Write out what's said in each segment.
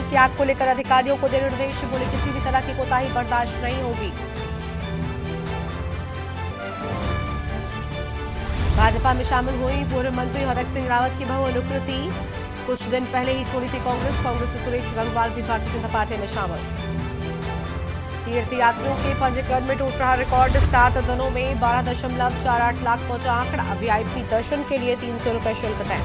की ऐप को लेकर अधिकारियों को दे निर्देश, बोले किसी भी तरह की कोताही बर्दाश्त नहीं होगी। भाजपा में शामिल हुई पूर्व मंत्री हरक सिंह रावत की बहू अनुकृति। कुछ दिन पहले ही छोड़ी थी कांग्रेस से सुरेश गंगवाल भी भारतीय जनता पार्टी में शामिल। तीर्थ यात्रियों के पंजीकरण में टूट रहा रिकॉर्ड, 7 दिनों में 12.48 लाख पहुंचा आंकड़ा। वीआईपी दर्शन के लिए 300 रुपए शुल्क तय।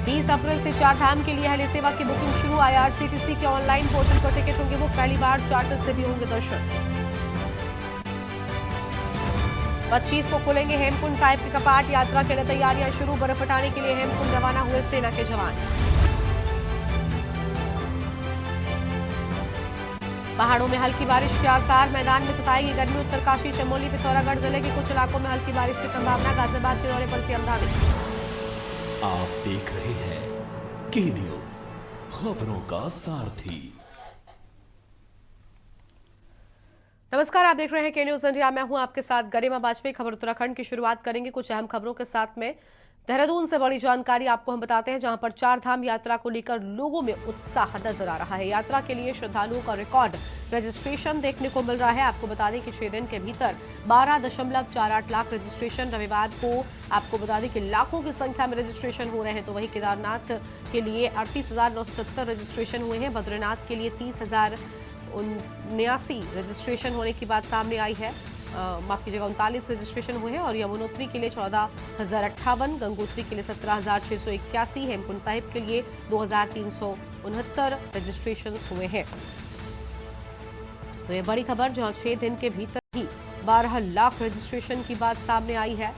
20 अप्रैल से चार धाम के लिए हेली सेवा की बुकिंग शुरू। आईआरसीटीसी के ऑनलाइन पोर्टल पर टिकट होंगे बुक। पहली बार चार्टर से भी होंगे दर्शन। 25 को खुलेंगे हेमकुंड साहिब के कपाट। यात्रा के लिए तैयारियां शुरू। बर्फ हटाने के लिए हेमकुंड रवाना हुए सेना के जवान। पहाड़ों में हल्की बारिश के आसार, मैदान में सताएगी गर्मी। उत्तरकाशी, चमोली, पिथौरागढ़ जिले के कुछ इलाकों में हल्की बारिश की संभावना। गाजियाबाद के दौरे पर सीएम धामी। आप देख रहे हैं के न्यूज, खबरों का सारथी। नमस्कार, आप देख रहे हैं के न्यूज इंडिया। मैं हूं आपके साथ गरिमा वाजपेयी। खबर उत्तराखंड की शुरुआत करेंगे कुछ अहम खबरों के साथ में। देहरादून से बड़ी जानकारी आपको हम बताते हैं, जहां पर चार धाम यात्रा को लेकर लोगों में उत्साह नजर आ रहा है। यात्रा के लिए श्रद्धालुओं का रिकॉर्ड रजिस्ट्रेशन देखने को मिल रहा है। आपको बता दें कि 6 दिन के भीतर 12.48 लाख रजिस्ट्रेशन। रविवार को आपको बता दें कि लाखों की संख्या में रजिस्ट्रेशन हो रहे हैं। तो वहीं केदारनाथ के लिए 38,970 रजिस्ट्रेशन हुए हैं। बद्रीनाथ के लिए 30,079 रजिस्ट्रेशन होने की बात सामने आई है। माफ कीजिएगा, 39 रजिस्ट्रेशन हुए हैं। और यमुनोत्री के लिए 14,058, गंगोत्री के लिए 17,681, हेमकुंड साहिब के लिए 2,369 रजिस्ट्रेशन हुए हैं। तो ये बड़ी खबर, जहां 6 दिन के भीतर ही 12 लाख रजिस्ट्रेशन की बात सामने आई है।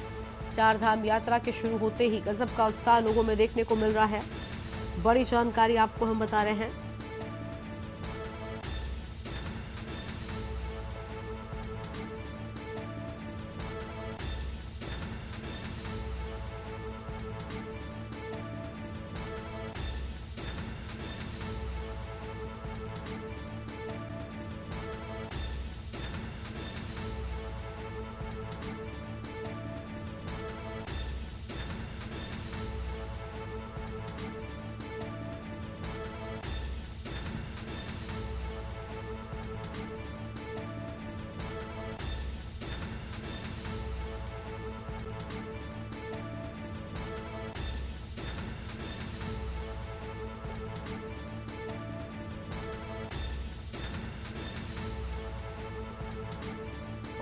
चार धाम यात्रा के शुरू होते ही गजब का उत्साह लोगों में देखने को मिल रहा है। बड़ी जानकारी आपको हम बता रहे हैं।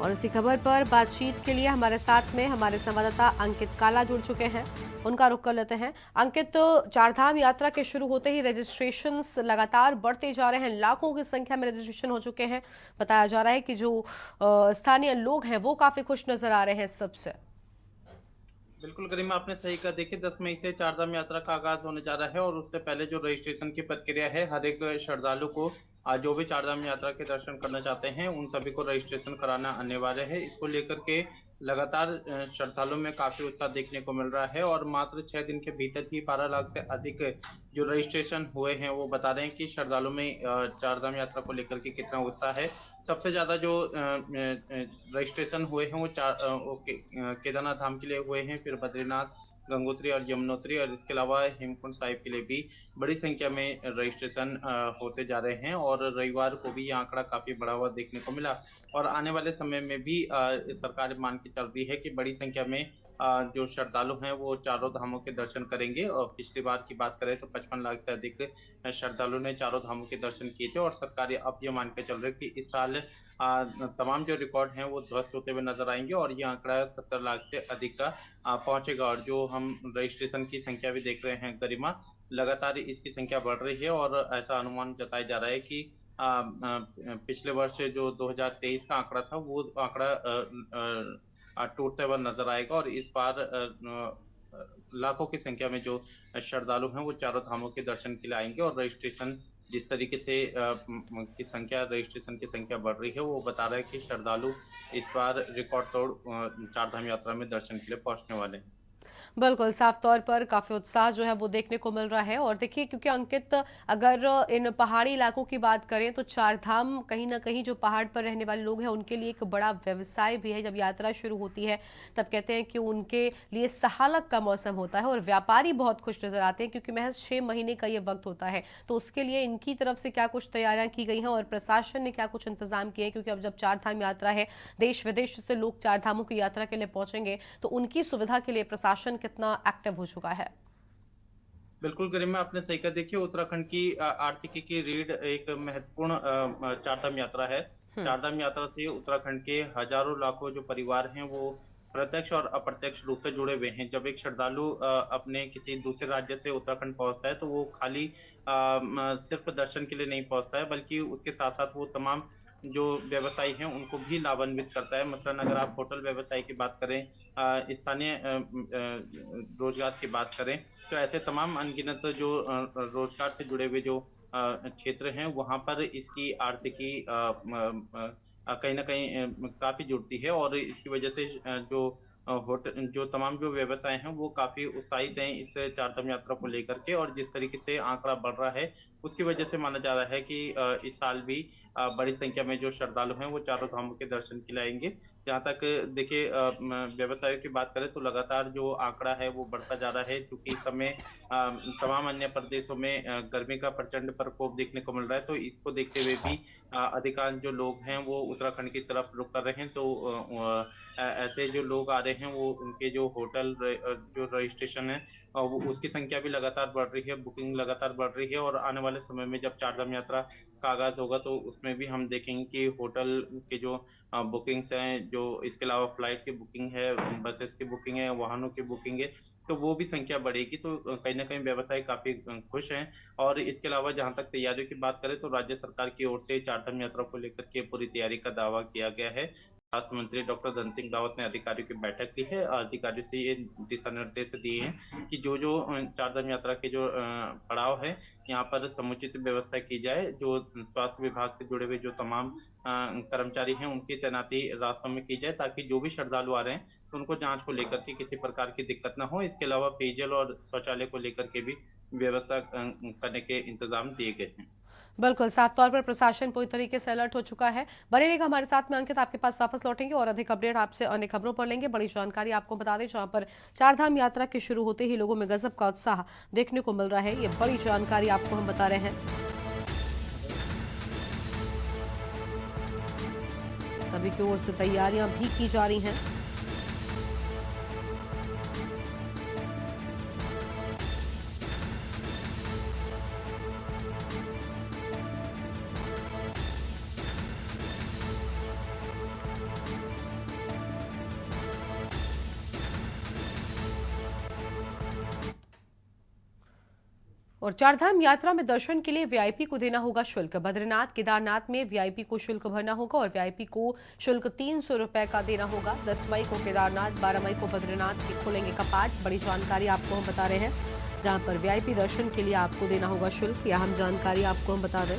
और इसी खबर पर बातचीत के लिए हमारे साथ में हमारे संवाददाता अंकित काला जुड़ चुके हैं। उनका रुख कर लेते हैं। अंकित, चारधाम यात्रा के शुरू होते ही रजिस्ट्रेशंस लगातार बढ़ते जा रहे हैं। लाखों की संख्या में रजिस्ट्रेशन हो चुके हैं। बताया जा रहा है कि जो स्थानीय लोग हैं वो काफी खुश नजर आ रहे हैं सबसे। बिल्कुल गरिमा, आपने सही कहा। देखिए, 10 मई से चारधाम यात्रा का आगाज होने जा रहा है और उससे पहले जो रजिस्ट्रेशन की प्रक्रिया है, हर एक श्रद्धालु को जो भी चारधाम यात्रा के दर्शन करना चाहते हैं उन सभी को रजिस्ट्रेशन कराना अनिवार्य है। इसको लेकर के लगातार श्रद्धालुओं में काफी उत्साह देखने को मिल रहा है और मात्र 6 दिन के भीतर ही 12 लाख से अधिक जो रजिस्ट्रेशन हुए हैं वो बता रहे हैं कि श्रद्धालुओं में चारधाम यात्रा को लेकर के कितना उत्साह है। सबसे ज्यादा जो रजिस्ट्रेशन हुए हैं वो केदारनाथ धाम के लिए हुए हैं, फिर बद्रीनाथ, गंगोत्री और यमुनोत्री, और इसके अलावा हेमकुंड साहिब के लिए भी बड़ी संख्या में रजिस्ट्रेशन होते जा रहे हैं। और रविवार को भी ये आंकड़ा काफी बढ़ा हुआ देखने को मिला और आने वाले समय में भी सरकार मान के चल रही है कि बड़ी संख्या में जो श्रद्धालु हैं वो चारों धामों के दर्शन करेंगे। और पिछली बार की बात करें तो 55 लाख से अधिक श्रद्धालु ने चारों धामों के दर्शन किए थे और सरकार अब ये मान के चल रही है कि इस साल तमाम जो रिकॉर्ड हैं वो ध्वस्त होते हुए नजर आएंगे और ये आंकड़ा 70 लाख से अधिक का पहुंचेगा। और जो हम रजिस्ट्रेशन की संख्या भी देख रहे हैं गरिमा, लगातार इसकी संख्या बढ़ रही है और ऐसा अनुमान जताया जा रहा है कि पिछले वर्ष जो 2023 का आंकड़ा था वो आंकड़ा टूटते हुए नजर आएगा। और इस बार लाखों की संख्या में जो श्रद्धालु हैं वो चारों धामों के दर्शन के लिए आएंगे और रजिस्ट्रेशन जिस तरीके से रजिस्ट्रेशन की संख्या बढ़ रही है वो बता रहा है कि श्रद्धालु इस बार रिकॉर्ड तोड़ चारधाम यात्रा में दर्शन के लिए पहुंचने वाले हैं। बिल्कुल, साफ तौर पर काफ़ी उत्साह जो है वो देखने को मिल रहा है। और देखिए, क्योंकि अंकित, अगर इन पहाड़ी इलाकों की बात करें तो चार धाम कहीं न कहीं जो पहाड़ पर रहने वाले लोग हैं उनके लिए एक बड़ा व्यवसाय भी है। जब यात्रा शुरू होती है तब कहते हैं कि उनके लिए सहालग का मौसम होता है और व्यापारी बहुत खुश नज़र आते हैं, क्योंकि महज़ 6 महीने का ये वक्त होता है। तो उसके लिए इनकी तरफ से क्या कुछ तैयारियां की गई हैं और प्रशासन ने क्या कुछ इंतजाम किए हैं, क्योंकि अब जब चार धाम यात्रा है, देश विदेश से लोग चार धामों की यात्रा के लिए पहुंचेंगे, तो उनकी सुविधा के लिए प्रशासन कितना एक्टिव हो चुका है? बिल्कुल गरिमा, आपने सही कहा। देखिए, उत्तराखंड की आर्थिकी की रीढ़ एक महत्वपूर्ण चारधाम यात्रा है। चारधाम यात्रा से उत्तराखंड के हजारों लाखों जो परिवार हैं वो प्रत्यक्ष और अप्रत्यक्ष रूप से जुड़े हुए हैं। जब एक श्रद्धालु अपने किसी दूसरे राज्य से उत्तराखंड पहुंचता है तो वो खाली सिर्फ दर्शन के लिए नहीं पहुंचता है, बल्कि उसके साथ साथ वो तमाम जो व्यवसायी हैं उनको भी लाभान्वित करता है। मसलन अगर आप होटल व्यवसाय की बात करें, स्थानीय रोजगार की बात करें, तो ऐसे तमाम अनगिनत जो रोजगार से जुड़े हुए जो क्षेत्र हैं वहाँ पर इसकी आर्थिकी कहीं न कहीं काफ़ी जुड़ती है। और इसकी वजह से जो होटल जो तमाम जो व्यवसाय हैं वो काफ़ी उत्साहित हैं इस चारधाम यात्रा को लेकर के। और जिस तरीके से आंकड़ा बढ़ रहा है उसकी वजह से माना जा रहा है कि इस साल भी बड़ी संख्या में जो श्रद्धालु हैं वो चारों धामों के दर्शन के लिए आएंगे। जहाँ तक देखिए व्यवसायों की बात करें तो लगातार जो आंकड़ा है वो बढ़ता जा रहा है, क्योंकि इस समय तमाम अन्य प्रदेशों में गर्मी का प्रचंड प्रकोप देखने को मिल रहा है। तो इसको देखते हुए भी अधिकांश जो लोग हैं वो उत्तराखंड की तरफ रुख कर रहे हैं। तो ऐसे जो लोग आ रहे हैं वो उनके जो होटल जो रजिस्ट्रेशन है वो उसकी संख्या भी लगातार बढ़ रही है, बुकिंग लगातार बढ़ रही है। और आने वाले समय में जब चारधाम यात्रा का आगाज़ होगा तो उसमें भी हम देखेंगे कि होटल के जो बुकिंग्स हैं, जो इसके अलावा फ्लाइट की बुकिंग है, बसेस की बुकिंग है, वाहनों की बुकिंग है, तो वो भी संख्या बढ़ेगी। तो कहीं न कहीं व्यवसायी काफ़ी खुश हैं। और इसके अलावा जहाँ तक तैयारियों की बात करें तो राज्य सरकार की ओर से चारधाम यात्रा को लेकर के पूरी तैयारी का दावा किया गया है। स्वास्थ्य मंत्री डॉक्टर धन सिंह रावत ने अधिकारियों की बैठक ली है। अधिकारियों से ये दिशा निर्देश दिए हैं कि जो चारधाम यात्रा के जो पड़ाव है यहाँ पर समुचित व्यवस्था की जाए। जो स्वास्थ्य विभाग से जुड़े हुए जो तमाम कर्मचारी हैं उनकी तैनाती रास्तों में की जाए, ताकि जो भी श्रद्धालु आ रहे हैं तो उनको जांच को लेकर के किसी प्रकार की दिक्कत ना हो। इसके अलावा पेयजल और शौचालय को लेकर के भी व्यवस्था करने के इंतजाम दिए गए हैं। बिल्कुल, साफ तौर पर प्रशासन पूरी तरीके से अलर्ट हो चुका है। बने रहिएगा हमारे साथ में अंकित, आपके पास वापस लौटेंगे और अधिक अपडेट आपसे अन्य खबरों पर लेंगे। बड़ी जानकारी आपको बता दें, जहां पर चारधाम यात्रा के शुरू होते ही लोगों में गजब का उत्साह देखने को मिल रहा है। ये बड़ी जानकारी आपको हम बता रहे हैं। सभी की ओर से तैयारियां भी की जा रही हैं। और चारधाम यात्रा में दर्शन के लिए वीआईपी को देना होगा शुल्क। बद्रीनाथ केदारनाथ में वीआईपी को शुल्क भरना होगा और वीआईपी को शुल्क 300 रुपए का देना होगा। 10 मई को केदारनाथ, 12 मई को बद्रीनाथ के खुलेंगे कपाट। बड़ी जानकारी आपको हम बता रहे हैं, जहां पर वीआईपी दर्शन के लिए आपको देना होगा शुल्क। यह हम जानकारी आपको हम बता दें।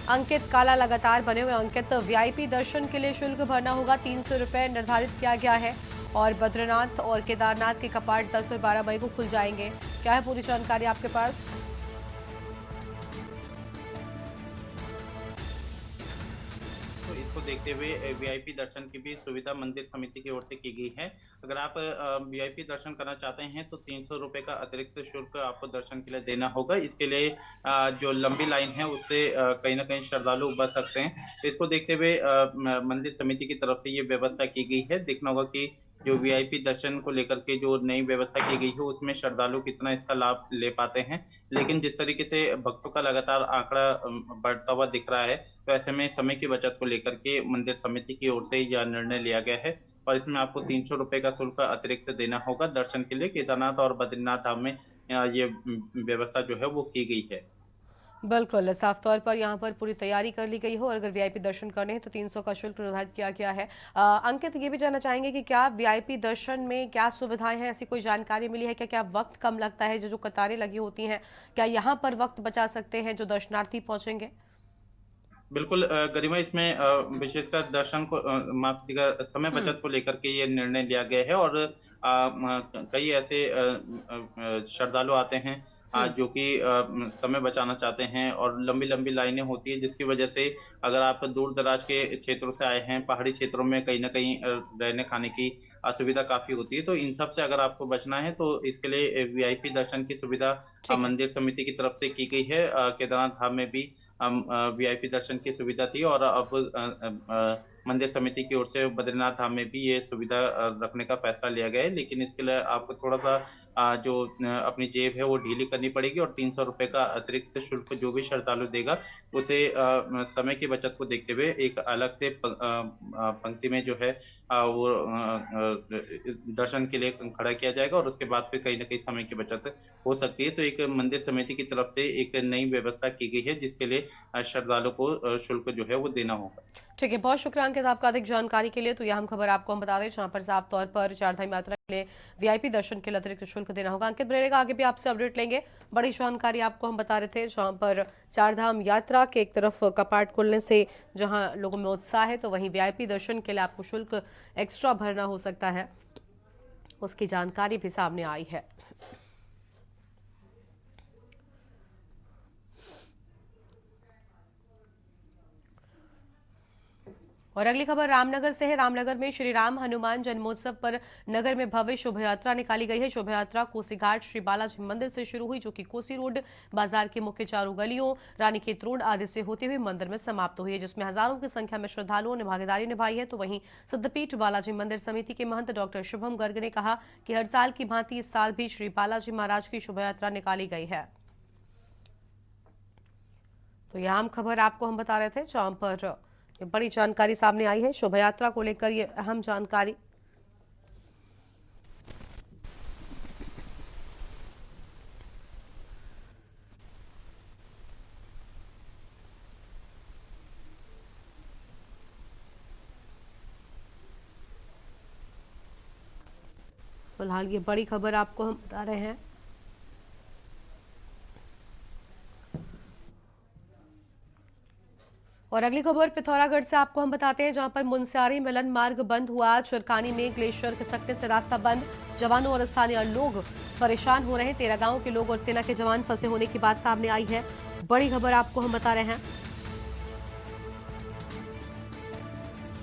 अंकित काला लगातार बने हुए अंकित, वीआईपी दर्शन के लिए शुल्क भरना होगा 300 रुपए निर्धारित किया गया है। और बद्रीनाथ और केदारनाथ के कपाट 10 और 12 मई को खुल जाएंगे। क्या है पूरी जानकारी आपके पास? तो इसको देखते हुए वीआईपी दर्शन की भी सुविधा मंदिर समिति की ओर से की गई है। अगर आप वीआईपी दर्शन करना चाहते हैं तो 300 रुपये का अतिरिक्त शुल्क आपको दर्शन के लिए देना होगा। इसके लिए जो लंबी लाइन है उससे कहीं ना कहीं श्रद्धालु बच सकते हैं। तो इसको देखते हुए मंदिर समिति की तरफ से ये व्यवस्था की गई है। देखना होगा कि जो वीआईपी दर्शन को लेकर के जो नई व्यवस्था की गई है उसमें श्रद्धालु कितना इसका लाभ ले पाते हैं। लेकिन जिस तरीके से भक्तों का लगातार आंकड़ा बढ़ता हुआ दिख रहा है, तो ऐसे में समय की बचत को लेकर के मंदिर समिति की ओर से यह निर्णय लिया गया है और इसमें आपको 300 रुपये का शुल्क अतिरिक्त देना होगा दर्शन के लिए। केदारनाथ और बद्रीनाथ धाम में ये व्यवस्था जो है वो की गई है। बिल्कुल, साफ तौर पर यहाँ पर पूरी तैयारी कर ली गई हो और अगर वीआईपी दर्शन करने हैं तो 300 का शुल्क निर्धारित किया गया है। अंकित, ये भी जानना चाहेंगे कि क्या वीआईपी दर्शन में क्या सुविधाएं हैं, ऐसी कोई जानकारी मिली है क्या? क्या वक्त कम लगता है? जो जो कतारें लगी होती हैं, क्या यहाँ पर वक्त बचा सकते हैं जो दर्शनार्थी पहुंचेंगे? बिल्कुल गरिमा, इसमें विशेषकर दर्शन को माफ कीजिएगा, समय बचत को लेकर के ये निर्णय लिया गया है और कई ऐसे श्रद्धालु आते हैं जो कि समय बचाना चाहते हैं और लंबी लंबी लाइनें होती है, जिसकी वजह से अगर आप दूर दराज के क्षेत्रों से आए हैं, पहाड़ी क्षेत्रों में कहीं ना कहीं रहने खाने की असुविधा काफी होती है। तो इन सब से अगर आपको बचना है तो इसके लिए वीआईपी दर्शन की सुविधा ठीक है। मंदिर समिति की तरफ से की गई है। केदारनाथ धाम में भी वीआईपी दर्शन की सुविधा थी और अब मंदिर समिति की ओर से बद्रीनाथ धाम में भी ये सुविधा रखने का फैसला लिया गया है। लेकिन इसके लिए आपको थोड़ा सा जो अपनी जेब है वो ढीली करनी पड़ेगी और 300 रुपये का अतिरिक्त शुल्क जो भी श्रद्धालु देगा उसे समय की बचत को देखते हुए एक अलग से पंक्ति में जो है वो दर्शन के लिए खड़ा किया जाएगा और उसके बाद फिर कहीं ना कहीं समय की बचत हो सकती है। तो एक मंदिर समिति की तरफ से एक नई व्यवस्था की गई है जिसके लिए श्रद्धालु को शुल्क जो है वो देना होगा। ठीक है, बहुत शुक्रिया अंकित आपका अधिक जानकारी के लिए। तो यह हम खबर आपको हम बता दें जहां पर साफ तौर पर चारधाम यात्रा के लिए वीआईपी दर्शन के लिए अतिरिक्त शुल्क देना होगा। अंकित बनेगा, आगे भी आपसे अपडेट लेंगे। बड़ी जानकारी आपको हम बता रहे थे जहां पर चारधाम यात्रा के एक तरफ कपाट खुलने से जहां लोगों में उत्साह है, तो वहीं वीआईपी दर्शन के लिए आपको शुल्क एक्स्ट्रा भरना हो सकता है, उसकी जानकारी भी सामने आई है। और अगली खबर रामनगर से है। रामनगर में श्री राम हनुमान जन्मोत्सव पर नगर में भव्य शोभा यात्रा निकाली गई है। शोभा यात्रा कोसी घाट श्री बालाजी मंदिर से शुरू हुई, जो कि कोसी रोड बाजार के मुख्य चारों गलियों, रानीखेत रोड आदि से होते हुए मंदिर में समाप्त हुई है, जिसमें हजारों की संख्या में श्रद्धालुओं ने भागीदारी निभाई है। तो वहीं सिद्धपीठ बालाजी मंदिर समिति के महंत डॉक्टर शुभम गर्ग ने कहा कि हर साल की भांति इस साल भी श्री बालाजी महाराज की शोभा यात्रा निकाली गई है। तो यह आम खबर आपको हम बता रहे थे जहां पर ये बड़ी जानकारी सामने आई है शोभा यात्रा को लेकर, ये अहम जानकारी। फिलहाल ये बड़ी खबर आपको हम बता रहे हैं। और अगली खबर पिथौरागढ़ से आपको हम बताते हैं जहां पर मुनस्यारी मिलन मार्ग बंद हुआ। चुरकानी में ग्लेशियर खिसकने से रास्ता बंद, जवानों और स्थानीय लोग परेशान हो रहे हैं। 13 गांवों के लोग और सेना के जवान फंसे होने की बात सामने आई है। बड़ी खबर आपको हम बता रहे हैं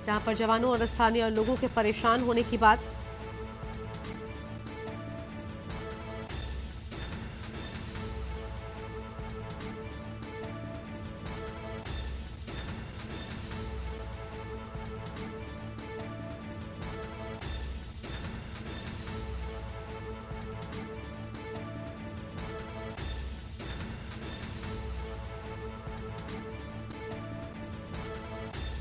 जहां पर जवानों और स्थानीय लोगों के परेशान होने की बात।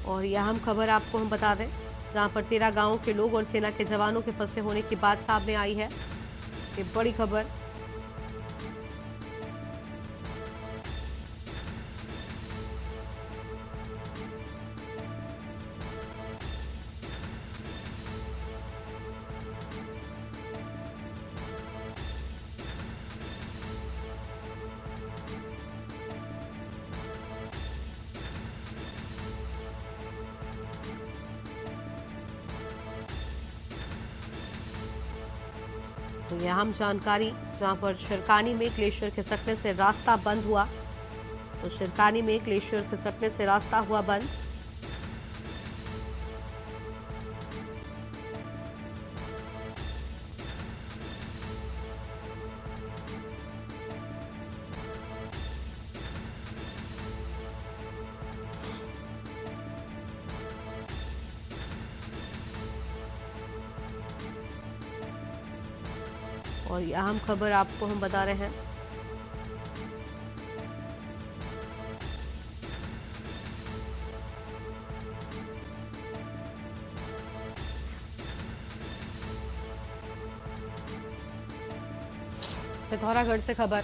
और यह अहम खबर आपको हम बता दें जहां पर 13 गांवों के लोग और सेना के जवानों के फंसे होने की बात सामने आई है। ये बड़ी खबर। तो ये अहम जानकारी, जहां पर शिरकानी में ग्लेशियर खिसकने से रास्ता बंद हुआ। तो शिरकानी में ग्लेशियर खिसकने से रास्ता हुआ बंद। और ये अहम खबर आपको हम बता रहे हैं। पिथौरागढ़ से खबर,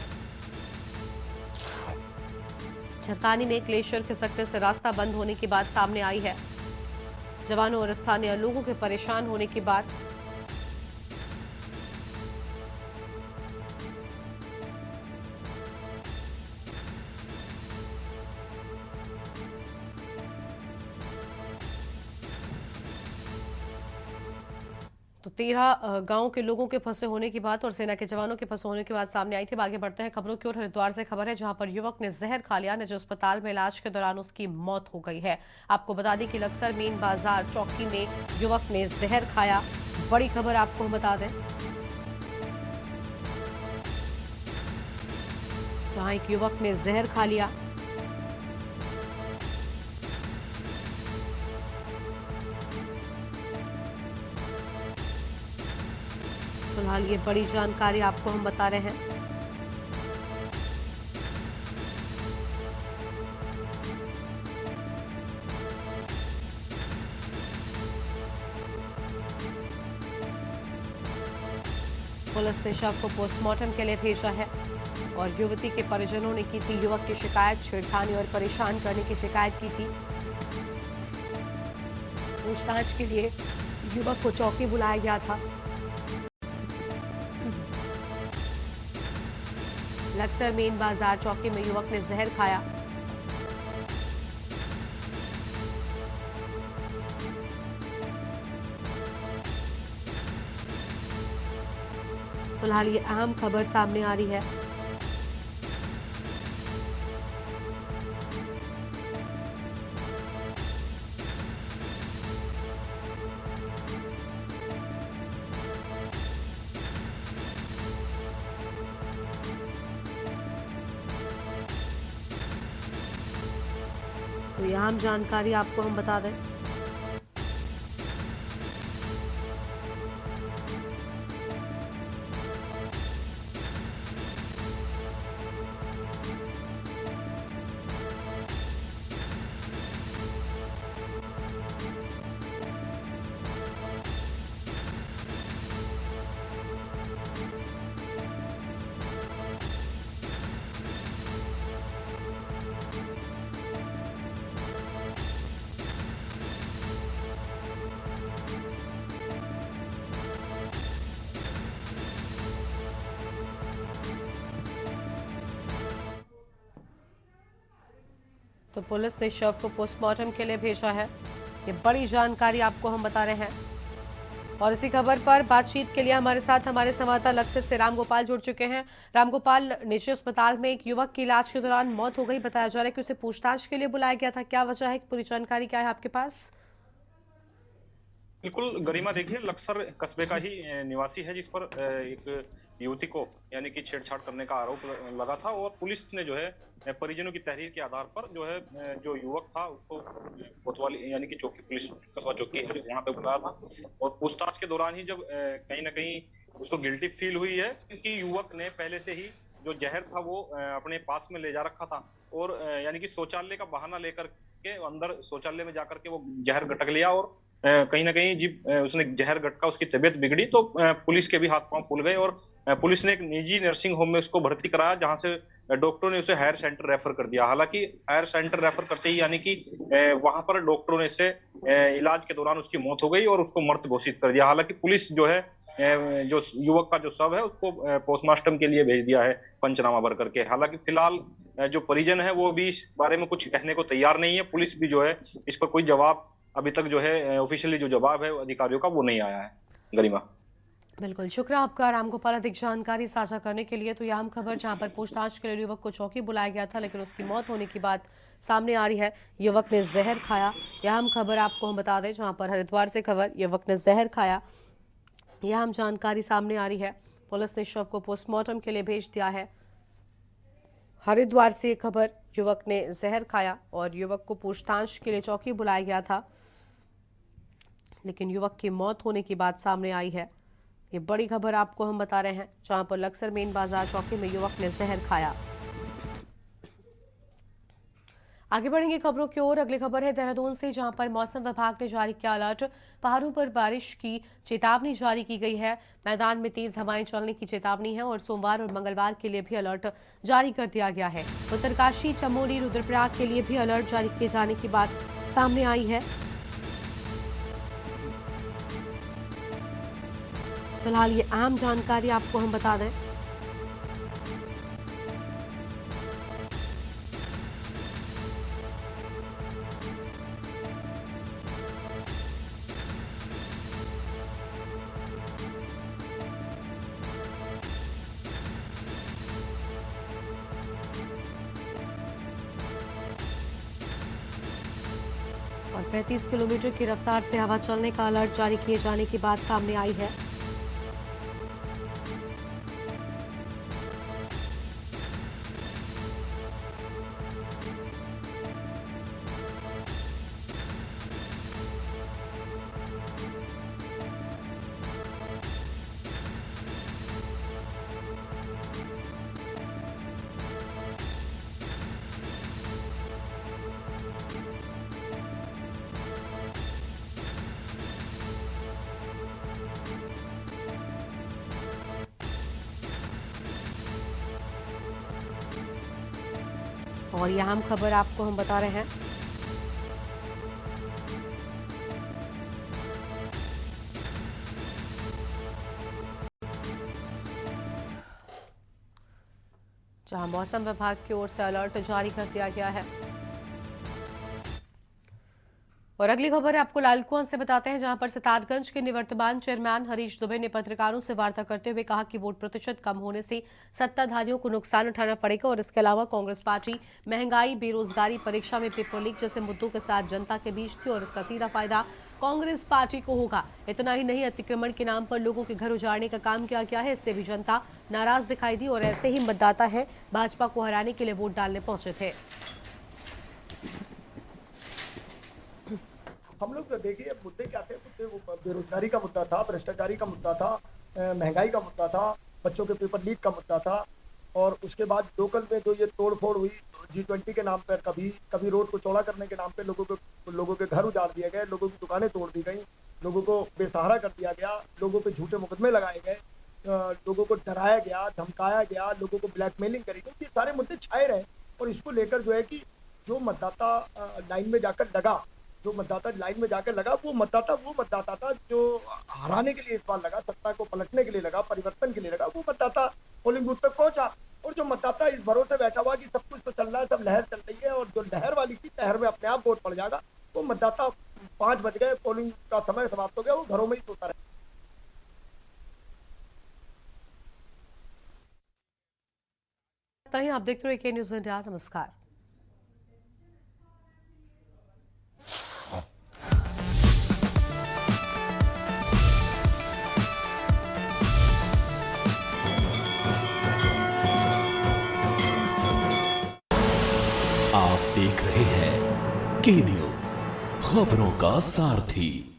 छरकानी में ग्लेशियर खिसकने से रास्ता बंद होने की बात सामने आई है। जवानों और स्थानीय लोगों के परेशान होने की बात। तो 13 गांव के लोगों के फंसे होने की बात और सेना के जवानों के फंसे होने की बात सामने आई थी। आगे बढ़ते हैं खबरों की ओर। हरिद्वार से खबर है, जहां पर युवक ने जहर खा लिया। निजी अस्पताल में इलाज के दौरान उसकी मौत हो गई है। आपको बता दें कि लक्सर मेन बाजार चौकी में युवक ने जहर खाया। बड़ी खबर आपको हम बता दें, जहां एक युवक ने जहर खा लिया। फिलहाल ये बड़ी जानकारी आपको हम बता रहे हैं। पुलिस ने शव को पोस्टमार्टम के लिए भेजा है और युवती के परिजनों ने की थी युवक की शिकायत। छेड़खानी और परेशान करने की शिकायत की थी। पूछताछ के लिए युवक को चौकी बुलाया गया था। लक्सर मेन बाजार चौकी में युवक ने जहर खाया। फिलहाल ये अहम खबर सामने आ रही है। तो ये अहम जानकारी आपको हम बता दें। तो पुलिस ने शव को पोस्टमार्टम के लिए भेजा है। ये बड़ी जानकारी आपको हम बता रहे हैं। और इसी खबर पर बातचीत के लिए हमारे साथ हमारे संवाददाता लक्सर से रामगोपाल जुड़ चुके हैं। रामगोपाल, निजी अस्पताल में एक युवक की इलाज के दौरान मौत हो गई। बताया जा रहा है कि उसे पूछताछ के लिए बुलाया गया था। क्या वजह है, पूरी जानकारी क्या है आपके पास? बिल्कुल गरिमा, देखिए लक्सर कस्बे का ही निवासी है, जिस पर एक युवती को यानी कि छेड़छाड़ करने का आरोप लगा था और पुलिस ने जो है परिजनों की तहरीर के आधार पर जो है जो युवक था उसको कोतवाली यानी कि चौकी पुलिस कस्बा चौकी है वहां पे बुलाया था। और पूछताछ के दौरान ही जब कहीं ना कहीं उसको गिल्टी फील हुई है, क्योंकि युवक ने पहले से ही जो जहर था वो अपने पास में ले जा रखा था और यानी कि शौचालय का बहाना लेकर के अंदर शौचालय में जाकर के वो जहर गटक लिया और कहीं ना कहीं जब उसने जहर गटका उसकी तबीयत बिगड़ी तो पुलिस के भी हाथ पांव फूल गए और पुलिस ने एक निजी नर्सिंग होम में उसको भर्ती कराया, जहां से डॉक्टरों ने उसे हायर सेंटर रेफर कर दिया। हालांकि हायर सेंटर रेफर करते ही यानी कि वहां पर डॉक्टरों ने इसे इलाज के दौरान उसकी मौत हो गई और उसको मृत घोषित कर दिया। हालांकि पुलिस जो है जो युवक का जो शव है उसको पोस्टमार्टम के लिए भेज दिया है पंचनामा भर करके। हालांकि फिलहाल जो परिजन है वो भी इस बारे में कुछ कहने को तैयार नहीं है। पुलिस भी जो है इस पर कोई जवाब अभी तक जो है ऑफिशियली जो जवाब है अधिकारियों का वो नहीं आया है। गरिमा, बिल्कुल, शुक्रिया आपका रामगोपाल, अधिक जानकारी साझा करने के लिए। तो यह अहम खबर जहां पर पूछताछ के लिए युवक को चौकी बुलाया गया था, लेकिन उसकी मौत होने की बात सामने आ रही है। युवक ने जहर खाया। यह अहम खबर आपको हम बता दें, जहां पर हरिद्वार से खबर, युवक ने जहर खाया, यह अहम जानकारी सामने आ रही है। पुलिस ने शव को पोस्टमार्टम के लिए भेज दिया है। हरिद्वार से खबर, युवक ने जहर खाया और युवक को पूछताछ के लिए चौकी बुलाया गया था, लेकिन युवक की मौत होने की बात सामने आई है। ये बड़ी खबर आपको हम बता रहे हैं, जहां पर लक्सर मेन बाजार चौकी में युवक ने जहर खाया। आगे बढ़ेंगे खबरों की ओर। अगली खबर है देहरादून से, जहां पर मौसम विभाग ने जारी किया अलर्ट। पहाड़ों पर बारिश की चेतावनी जारी की गई है। मैदान में तेज हवाएं चलने की चेतावनी है और सोमवार और मंगलवार के लिए भी अलर्ट जारी कर दिया गया है। उत्तरकाशी, चमोली, रुद्रप्रयाग के लिए भी अलर्ट जारी किए जाने की बात सामने आई है। फिलहाल ये अहम जानकारी आपको हम बता दें। और 35 किलोमीटर की रफ्तार से हवा चलने का अलर्ट जारी किए जाने की बात सामने आई है। और यह अहम खबर आपको हम बता रहे हैं। जहां मौसम विभाग की ओर से अलर्ट जारी कर दिया गया है। और अगली खबर आपको लालकुआं से बताते हैं, जहां पर सितारगंज के निवर्तमान चेयरमैन हरीश दुबे ने पत्रकारों से वार्ता करते हुए कहा कि वोट प्रतिशत कम होने से सत्ताधारियों को नुकसान उठाना पड़ेगा और इसके अलावा कांग्रेस पार्टी महंगाई, बेरोजगारी, परीक्षा में पेपर लीक जैसे मुद्दों के साथ जनता के बीच थी और इसका सीधा फायदा कांग्रेस पार्टी को होगा। इतना ही नहीं, अतिक्रमण के नाम पर लोगों के घर उजाड़ने का काम किया गया है, इससे भी जनता नाराज दिखाई दी और ऐसे ही मतदाता है भाजपा को हराने के लिए वोट डालने पहुंचे थे। हम लोग देखिए मुद्दे क्या थे। मुद्दे वो बेरोजगारी का मुद्दा था, भ्रष्टाचारी का मुद्दा था, महंगाई का मुद्दा था, बच्चों के पेपर लीक का मुद्दा था। और उसके बाद लोकल में जो ये तोड़फोड़ हुई G20 के नाम पर, कभी रोड को चौड़ा करने के नाम पे लोगों के घर उजाड़ दिए गए, लोगों की दुकानें तोड़ दी गई, लोगों को बेसहारा कर दिया गया, लोगों पे झूठे मुकदमे लगाए गए, लोगों को डराया गया, धमकाया गया, लोगों को ब्लैकमेलिंग करी गई। ये सारे मुद्दे छाए रहे और इसको लेकर जो है कि जो मतदाता लाइन में जाकर लगा, वो मतदाता था जो हराने के लिए इस बार लगा, सत्ता को पलटने के लिए लगा, परिवर्तन के लिए लगा। वो मतदाता पोलिंग बूथ पे पहुंचा और जो मतदाता इस भरोसे बैठा हुआ कि सब कुछ तो चल रहा है, सब लहर चल रही है और जो लहर वाली थी, लहर में अपने आप वोट पड़ जाएगा, वो मतदाता 5 बज गए, पोलिंग का समय समाप्त हो गया, वो घरों में ही सोता रहा। आप देखते रहिए के न्यूज़ इंडिया। नमस्कार। आप देख रहे हैं के न्यूज़, खबरों का सारथी।